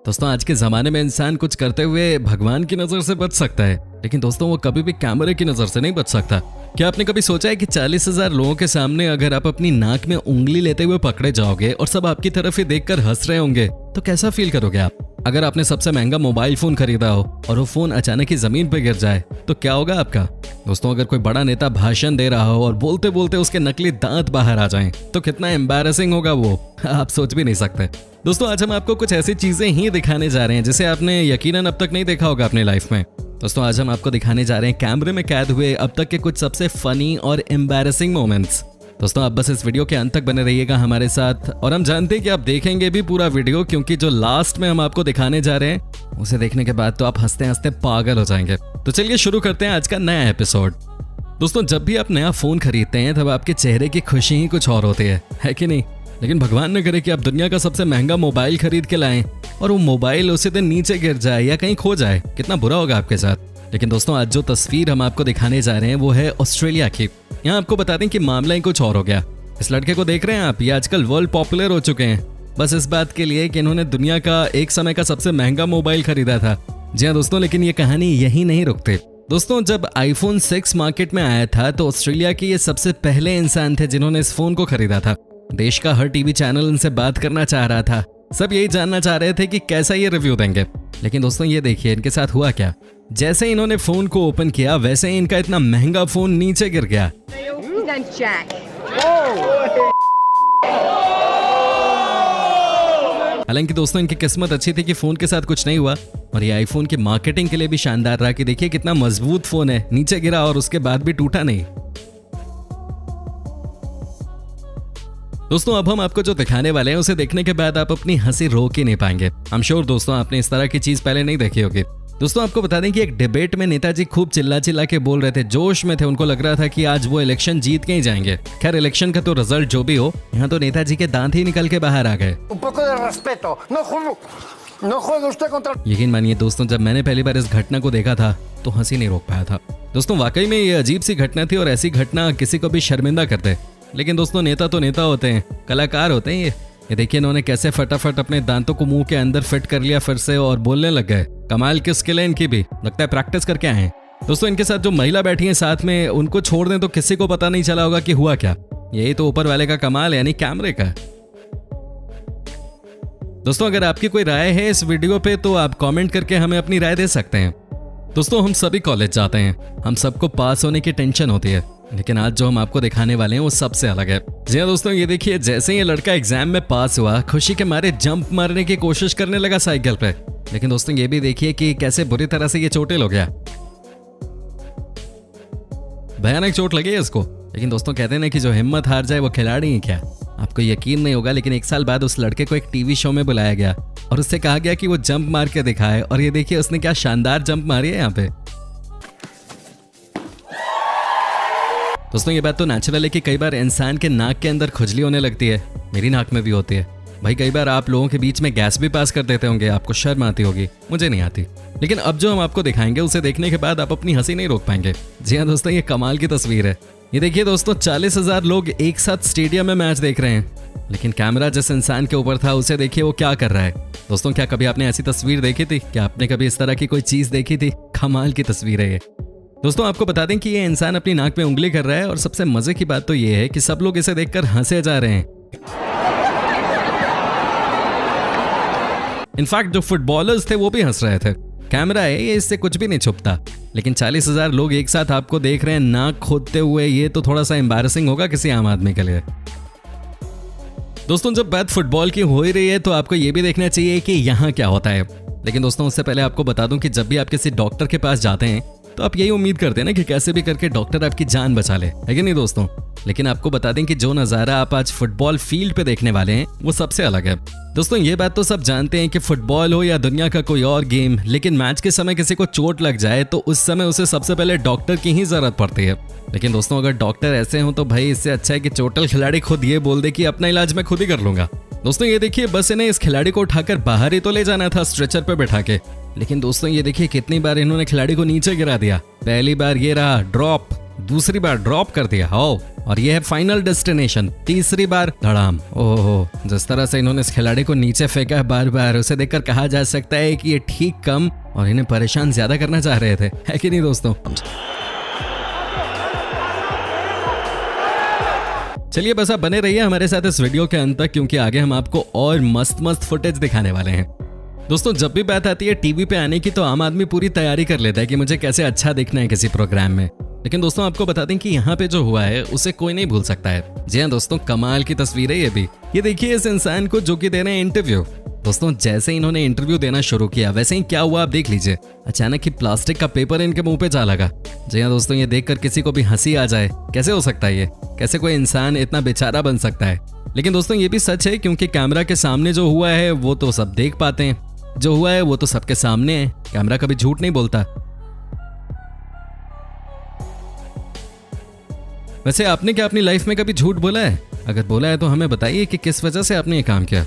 दोस्तों आज के ज़माने में इंसान कुछ करते हुए भगवान की नज़र से बच सकता है, लेकिन दोस्तों वो कभी भी कैमरे की नज़र से नहीं बच सकता। क्या आपने कभी सोचा है कि 40,000 लोगों के सामने अगर आप अपनी नाक में उंगली लेते हुए पकड़े जाओगे और सब आपकी तरफ ही देखकर हंस रहे होंगे तो कैसा फील करोगे आप? अगर आपने सबसे महंगा मोबाइल फोन खरीदा हो और वो फोन अचानक ही जमीन पर गिर जाए तो क्या होगा आपका? दोस्तों अगर कोई बड़ा नेता भाषण दे रहा हो और बोलते बोलते उसके नकली दांत बाहर आ जाएं तो कितना एम्बैरेसिंग होगा वो, आप सोच भी नहीं सकते। दोस्तों आज हम आपको कुछ ऐसी चीजें ही दिखाने जा रहे हैं जिसे आपने यकीनन अब तक नहीं देखा होगा अपनी लाइफ में। दोस्तों आज हम आपको दिखाने जा रहे हैं कैमरे में कैद हुए अब तक के कुछ सबसे फनी और एम्बैरेसिंग मोमेंट्स। दोस्तों आप बस इस वीडियो के अंत तक बने रहिएगा हमारे साथ, और हम जानते हैं कि आप देखेंगे भी पूरा वीडियो, क्योंकि जो लास्ट में हम आपको दिखाने जा रहे हैं उसे देखने के बाद तो आप हंसते हंसते पागल हो जाएंगे। तो चलिए शुरू करते हैं आज का नया एपिसोड। दोस्तों जब भी आप नया फोन खरीदते हैं तब आपके चेहरे की खुशी ही कुछ और होती है कि नहीं? लेकिन भगवान न करे कि आप दुनिया का सबसे महंगा मोबाइल खरीद के लाएं और वो मोबाइल उसी दिन नीचे गिर जाए या कहीं खो जाए, कितना बुरा होगा आपके साथ। लेकिन दोस्तों आज जो तस्वीर हम आपको दिखाने जा रहे हैं वो है ऑस्ट्रेलिया की। यहाँ आपको बता दें कि मामला ही कुछ और हो गया। इस लड़के को देख रहे हैं आप, ये आजकल वर्ल्ड पॉपुलर हो चुके हैं बस इस बात के लिए कि इन्होंने दुनिया का एक समय का सबसे महंगा मोबाइल खरीदा था। जी हाँ दोस्तों, लेकिन ये कहानी यही नहीं रुकती। दोस्तों जब आईफोन 6 मार्केट में आया था तो ऑस्ट्रेलिया के ये सबसे पहले इंसान थे जिन्होंने इस फोन को खरीदा था। देश का हर टीवी चैनल इनसे बात करना चाह रहा था, सब यही जानना चाह रहे थे कि कैसा ये रिव्यू देंगे। लेकिन दोस्तों ये देखिए इनके साथ हुआ क्या। जैसे इन्होंने फोन को ओपन किया वैसे ही इनका इतना महंगा फोन नीचे गिर गया। हालांकि दोस्तों इनकी किस्मत अच्छी थी कि फोन के साथ कुछ नहीं हुआ, और ये आईफोन की मार्केटिंग के लिए भी शानदार रहा कि देखिए कितना मजबूत फोन है, नीचे गिरा और उसके बाद भी टूटा नहीं। दोस्तों अब हम आपको जो दिखाने वाले हैं उसे देखने के बाद आप अपनी हंसी रोक ही नहीं पाएंगे। I'm sure दोस्तों आपने इस तरह की चीज पहले नहीं देखी होगी। दोस्तों आपको बता दें कि एक डिबेट में नेताजी खूब चिल्ला चिल्ला के बोल रहे थे, जोश में थे, उनको लग रहा था कि आज वो इलेक्शन जीत के ही जाएंगे। खैर इलेक्शन का तो रिजल्ट जो भी हो, यहाँ तो नेताजी के दांत ही निकल के बाहर आ गए। यकीन मानिए दोस्तों जब मैंने पहली बार इस घटना को देखा था तो हंसी नहीं रोक पाया था। दोस्तों वाकई में ये अजीब सी घटना थी और ऐसी घटना किसी को भी शर्मिंदा कर दे। लेकिन दोस्तों नेता तो नेता होते हैं, कलाकार होते हैं ये देखिए इन्होंने कैसे फटाफट अपने दांतों को मुंह के अंदर फिट कर लिया फिर से और बोलने लग गए। कमाल की स्किल है इनकी भी, लगता है प्रैक्टिस करके आए हैं। दोस्तों इनके साथ जो महिला बैठी है साथ में, उनको छोड़ दें तो किसी को पता नहीं चला होगा कि हुआ क्या। यही तो ऊपर वाले का कमाल है, यानी कैमरे का। दोस्तों अगर आपकी कोई राय है इस वीडियो पे तो आप कमेंट करके हमें अपनी राय दे सकते हैं। दोस्तों हम सभी कॉलेज जाते हैं, हम सबको पास होने की टेंशन होती है, लेकिन आज जो हम आपको दिखाने वाले हैं वो सबसे अलग है। जी हाँ दोस्तों ये देखिए जैसे ये लड़का एग्जाम में पास हुआ खुशी के मारे जंप मारने की कोशिश करने लगा साइकिल पे। लेकिन दोस्तों ये भी देखिए कि कैसे बुरी तरह से ये चोटिल हो गया, भयानक चोट लगी है इसको। लेकिन दोस्तों कहते हैं ना कि जो हिम्मत हार जाए वो खिलाड़ी ही क्या। आपको यकीन नहीं होगा लेकिन 1 साल बाद उस लड़के को एक टीवी शो में बुलाया गया और उससे कहा गया कि वो जंप मार के दिखाए, और ये देखिए उसने क्या शानदार जंप मारी है यहाँ पे। दोस्तों ये बात तो नेचुरल है कि कई बार इंसान के नाक के अंदर खुजली होने लगती है, मेरी नाक में भी होती है। भाई कई बार आप लोगों के बीच में गैस भी पास कर देते होंगे, आपको शर्म आती होगी, मुझे नहीं आती। लेकिन अब जो हम आपको दिखाएंगे उसे देखने के बाद आप अपनी हंसी नहीं रोक पाएंगे। जी हाँ दोस्तों ये कमाल की तस्वीर है। ये देखिए दोस्तों 40,000 लोग एक साथ स्टेडियम में मैच देख रहे हैं, लेकिन कैमरा जिस इंसान के ऊपर था उसे देखिए वो क्या कर रहा है। दोस्तों क्या कभी आपने ऐसी तस्वीर देखी थी? क्या आपने कभी इस तरह की कोई चीज देखी थी? कमाल की तस्वीर है ये। दोस्तों आपको बता दें कि ये इंसान अपनी नाक में उंगली कर रहा है और सबसे मजे की बात तो ये है कि सब लोग इसे देखकर हंसे जा रहे हैं। इनफैक्ट जो फुटबॉलर्स थे वो भी हंस रहे थे। कैमरा है ये, इससे कुछ भी नहीं छुपता। लेकिन 40,000 लोग एक साथ आपको देख रहे हैं नाक खोदते हुए, ये तो थोड़ा सा एम्बैरेसिंग होगा किसी आम आदमी के लिए। दोस्तों जब बात फुटबॉल की हो ही रही है तो आपको ये भी देखना चाहिए कि यहाँ क्या होता है। लेकिन दोस्तों उससे पहले आपको बता दूं कि जब भी आप किसी डॉक्टर के पास जाते हैं तो आप यही उम्मीद करते हैं ना कि कैसे भी करके डॉक्टर आपकी जान बचा ले, है कि नहीं दोस्तों? लेकिन आपको बता दें कि जो नज़ारा आप आज फुटबॉल फील्ड पे देखने वाले हैं वो सबसे अलग है। दोस्तों ये बात तो सब जानते हैं कि फुटबॉल हो या दुनिया का कोई और गेम, लेकिन मैच के समय किसी को चोट लग जाए तो उस समय उसे सबसे पहले डॉक्टर की ही जरूरत पड़ती है। लेकिन दोस्तों अगर डॉक्टर ऐसे हों तो भाई इससे अच्छा है कि चोटिल खिलाड़ी खुद ये बोल दे कि अपना इलाज मैं खुद ही कर लूंगा। दोस्तों ये देखिए बस इन्हें इस खिलाड़ी को उठाकर बाहर ही तो ले जाना था स्ट्रेचर पे बैठा के, लेकिन दोस्तों ये देखिए कितनी बार इन्होंने खिलाड़ी को नीचे गिरा दिया। पहली बार ये रहा ड्रॉप, दूसरी बार ड्रॉप कर दिया हो, और ये है फाइनल डेस्टिनेशन, तीसरी बार धड़ाम। ओहो, जिस तरह से इन्होंने इस खिलाड़ी को नीचे फेंका है बार बार, उसे देखकर कहा जा सकता है कि ये ठीक कम और इन्हें परेशान ज्यादा करना चाह रहे थे, है कि नहीं दोस्तों? चलिए बस आप बने रहिए हमारे साथ इस वीडियो के अंत तक, क्योंकि आगे हम आपको और मस्त मस्त फुटेज दिखाने वाले हैं। दोस्तों, जब भी बात आती है टीवी पे आने की तो आम आदमी पूरी तैयारी कर लेता है कि मुझे कैसे अच्छा दिखना है किसी प्रोग्राम में। लेकिन दोस्तों, आपको बता दें कि यहाँ पे जो हुआ है उसे कोई नहीं भूल सकता है। जी हाँ दोस्तों, कमाल की तस्वीर है ये भी। ये देखिए इस इंसान को जो कि दे रहे हैं इंटरव्यू। दोस्तों, जैसे ही इन्होंने इंटरव्यू देना शुरू किया वैसे ही क्या हुआ आप देख लीजिए। अचानक ही प्लास्टिक का पेपर इनके मुंह पे जा लगा। जी हाँ दोस्तों, ये देखकर किसी को भी हंसी आ जाए, कैसे हो सकता है ये? कैसे कोई इंसान इतना बेचारा बन सकता है? लेकिन दोस्तों, ये भी सच है, क्योंकि कैमरा के सामने जो हुआ है वो तो सब देख पाते हैं। जो हुआ है वो तो सबके सामने है, कैमरा कभी झूठ नहीं बोलता। वैसे आपने क्या अपनी लाइफ में कभी झूठ बोला है? अगर बोला है तो हमें बताइए कि किस वजह से आपने ये काम किया।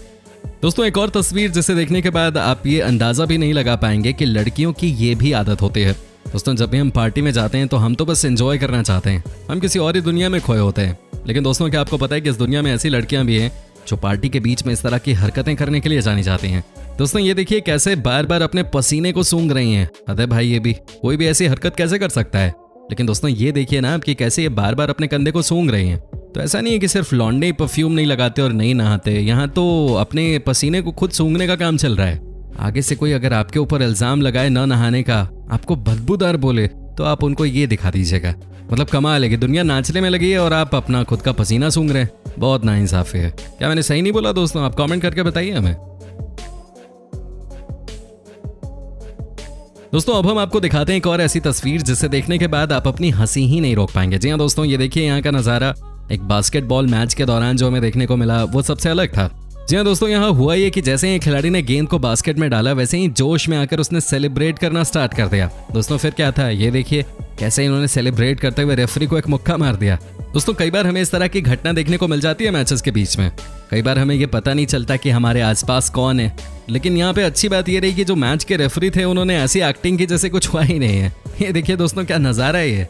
दोस्तों, एक और तस्वीर जिसे देखने के बाद आप ये अंदाजा भी नहीं लगा पाएंगे कि लड़कियों की ये भी आदत होती है। दोस्तों, जब भी हम पार्टी में जाते हैं तो हम तो बस एंजॉय करना चाहते हैं, हम किसी और ही दुनिया में खोए होते हैं। लेकिन दोस्तों, क्या आपको पता है कि इस दुनिया में ऐसी लड़कियां भी हैं जो पार्टी के बीच में इस तरह की हरकतें करने के लिए जानी जाती हैं। दोस्तों, ये देखिए कैसे बार बार अपने पसीने को सूंघ रही हैं। अरे भाई, ये भी कोई भी ऐसी हरकत कैसे कर सकता है? लेकिन दोस्तों, ये देखिए ना कि कैसे ये बार बार अपने कंधे को सूंघ रही हैं। तो ऐसा नहीं है कि सिर्फ लौंडे परफ्यूम नहीं लगाते और नहीं नहाते, यहाँ तो अपने पसीने को खुद सूंघने का काम चल रहा है। आगे से कोई अगर आपके ऊपर इल्जाम लगाए न नहाने का, आपको बदबूदार बोले, तो आप उनको ये दिखा दीजिएगा। मतलब कमाल है कि दुनिया नाचने में लगी है और आप अपना खुद का पसीना सूंघ रहे हैं। बहुत नाइंसाफी है। क्या मैंने सही नहीं बोला दोस्तों? आप कमेंट करके बताइए हमें। दोस्तों, अब हम आपको दिखाते हैं एक और ऐसी तस्वीर जिसे देखने के बाद आप अपनी हंसी ही नहीं रोक पाएंगे। जी हाँ दोस्तों, ये देखिए यहाँ का नज़ारा एक बास्केटबॉल मैच के दौरान जो हमें देखने को मिला वो सबसे अलग था। जी हाँ दोस्तों, यहाँ हुआ ये कि जैसे ही खिलाड़ी ने गेंद को बास्केट में डाला वैसे ही जोश में आकर उसने सेलिब्रेट करना स्टार्ट कर दिया। दोस्तों, फिर क्या था ये देखिए कैसे इन्होंने सेलिब्रेट करते हुए रेफरी को एक मुक्का मार दिया। दोस्तों, कई बार हमें इस तरह की घटना देखने को मिल जाती है मैचेस के बीच में। कई बार हमें ये पता नहीं चलता कि हमारे आसपास कौन है, लेकिन यहाँ पे अच्छी बात ये रही कि जो मैच के रेफरी थे उन्होंने ऐसी एक्टिंग की जैसे कुछ हुआ ही नहीं है। ये देखिए दोस्तों, क्या नजारा है ये।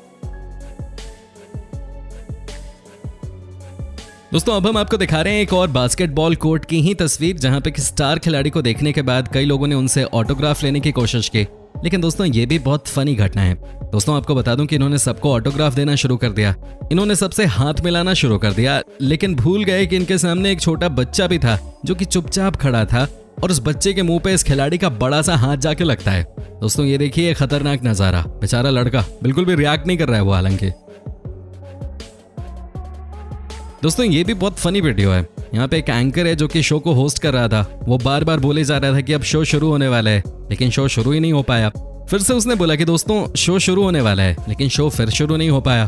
दोस्तों, अब हम आपको दिखा रहे हैं एक और बास्केटबॉल कोर्ट की ही तस्वीर, जहां पे कि स्टार खिलाड़ी को देखने के बाद कई लोगों ने उनसे ऑटोग्राफ लेने की कोशिश की। लेकिन दोस्तों, ये भी बहुत फनी घटना है। दोस्तों, आपको बता दूं कि इन्होंने सबको ऑटोग्राफ देना शुरू कर दिया, इन्होंने सबसे हाथ मिलाना शुरू कर दिया, लेकिन भूल गए कि इनके सामने एक छोटा बच्चा भी था जो कि चुपचाप खड़ा था, और उस बच्चे के मुंह पे इस खिलाड़ी का बड़ा सा हाथ जाके लगता है। दोस्तों, ये देखिए खतरनाक नजारा। बेचारा लड़का बिल्कुल भी रिएक्ट नहीं कर रहा है वो, हालांकि। दोस्तों, ये भी बहुत फनी वीडियो है। यहाँ पे एक एंकर है जो कि शो को होस्ट कर रहा था, वो बार बार बोले जा रहा था कि अब शो शुरू होने वाला है, लेकिन शो शुरू ही नहीं हो पाया। फिर से उसने बोला कि दोस्तों शो शुरू होने वाला है, लेकिन शो फिर शुरू नहीं हो पाया।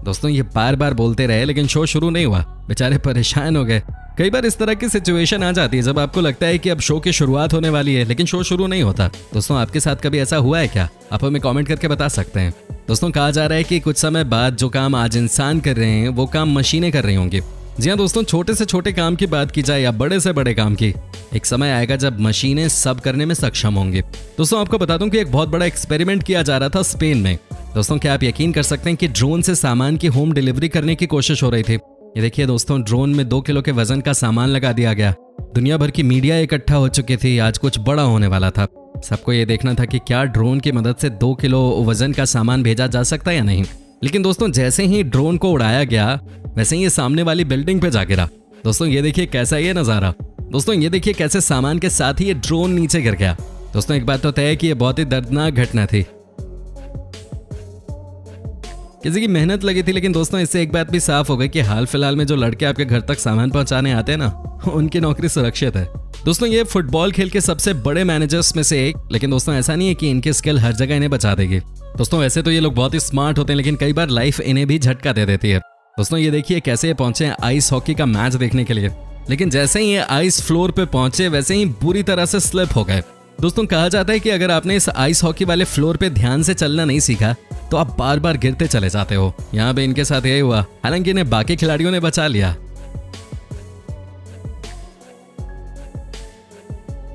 दोस्तों, ये बार बार बोलते रहे लेकिन शो शुरू नहीं हुआ, बेचारे परेशान हो गए। कई बार इस तरह की सिचुएशन आ जाती है जब आपको लगता है कि अब शो की शुरुआत होने वाली है लेकिन शो शुरू नहीं होता। दोस्तों, आपके साथ कभी ऐसा हुआ है क्या? आप हमें कमेंट करके बता सकते हैं। दोस्तों, कहा जा रहा है कि कुछ समय बाद जो काम आज इंसान कर रहे हैं वो काम मशीनें कर रही होंगी। जी हाँ दोस्तों, छोटे से छोटे काम की बात की जाए या बड़े से बड़े काम की, एक समय आएगा जब मशीनें सब करने में सक्षम होंगी। दोस्तों, आपको बता दूं कि एक बहुत बड़ा एक्सपेरिमेंट किया जा रहा था स्पेन में। दोस्तों, क्या आप यकीन कर सकते हैं कि ड्रोन से सामान की होम डिलीवरी करने की कोशिश हो रही थी। ये देखिए दोस्तों, ड्रोन में 2 किलो के वजन का सामान लगा दिया गया। दुनिया भर की मीडिया इकट्ठा हो चुकी थी, आज कुछ बड़ा होने वाला था। सबको ये देखना था कि क्या ड्रोन की मदद से 2 किलो वजन का सामान भेजा जा सकता है या नहीं। लेकिन दोस्तों, जैसे ही ड्रोन को उड़ाया गया वैसे ही ये सामने वाली बिल्डिंग पे जा गिरा। दोस्तों, ये देखिए कैसा ये नज़ारा। दोस्तों, ये देखिए कैसे सामान के साथ ही ये ड्रोन नीचे गिर गया। दोस्तों, एक बात तो तय है कि ये बहुत ही दर्दनाक घटना थी, किसी की मेहनत लगी थी। लेकिन दोस्तों, इससे एक बात भी साफ हो गई कि हाल फिलहाल में जो लड़के आपके घर तक सामान पहुंचाने आते हैं ना, उनकी नौकरी सुरक्षित है। दोस्तों, ये फुटबॉल खेल के सबसे बड़े मैनेजर्स में से एक, लेकिन दोस्तों ऐसा नहीं है कि इनकी स्किल हर जगह इन्हें बचा देगी। दोस्तों, वैसे तो ये लोग बहुत ही स्मार्ट होते हैं, लेकिन कई बार लाइफ इन्हें भी झटका दे देती है। दोस्तों, ये देखिए कैसे ये पहुंचे हैं आइस हॉकी का मैच देखने के लिए, लेकिन जैसे ही ये आइस फ्लोर पे पहुंचे वैसे ही बुरी तरह से स्लिप हो गए। दोस्तों, कहा जाता है कि अगर आपने इस आइस हॉकी वाले फ्लोर पे ध्यान से चलना नहीं सीखा तो आप बार बार गिरते चले जाते हो। यहाँ पे इनके साथ यही हुआ, हालांकि इन्हें बाकी खिलाड़ियों ने बचा लिया।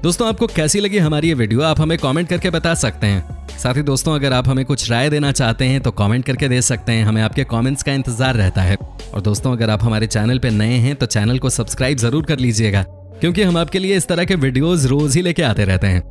दोस्तों आपको कैसी लगी हमारी ये वीडियो आप हमें कमेंट करके बता सकते हैं। साथ ही दोस्तों अगर आप हमें कुछ राय देना चाहते हैं तो कमेंट करके दे सकते हैं, हमें आपके कमेंट्स का इंतजार रहता है। और दोस्तों अगर आप हमारे चैनल पे नए हैं तो चैनल को सब्सक्राइब जरूर कर लीजिएगा, क्योंकि हम आपके लिए इस तरह के वीडियोस रोज ही लेके आते रहते हैं।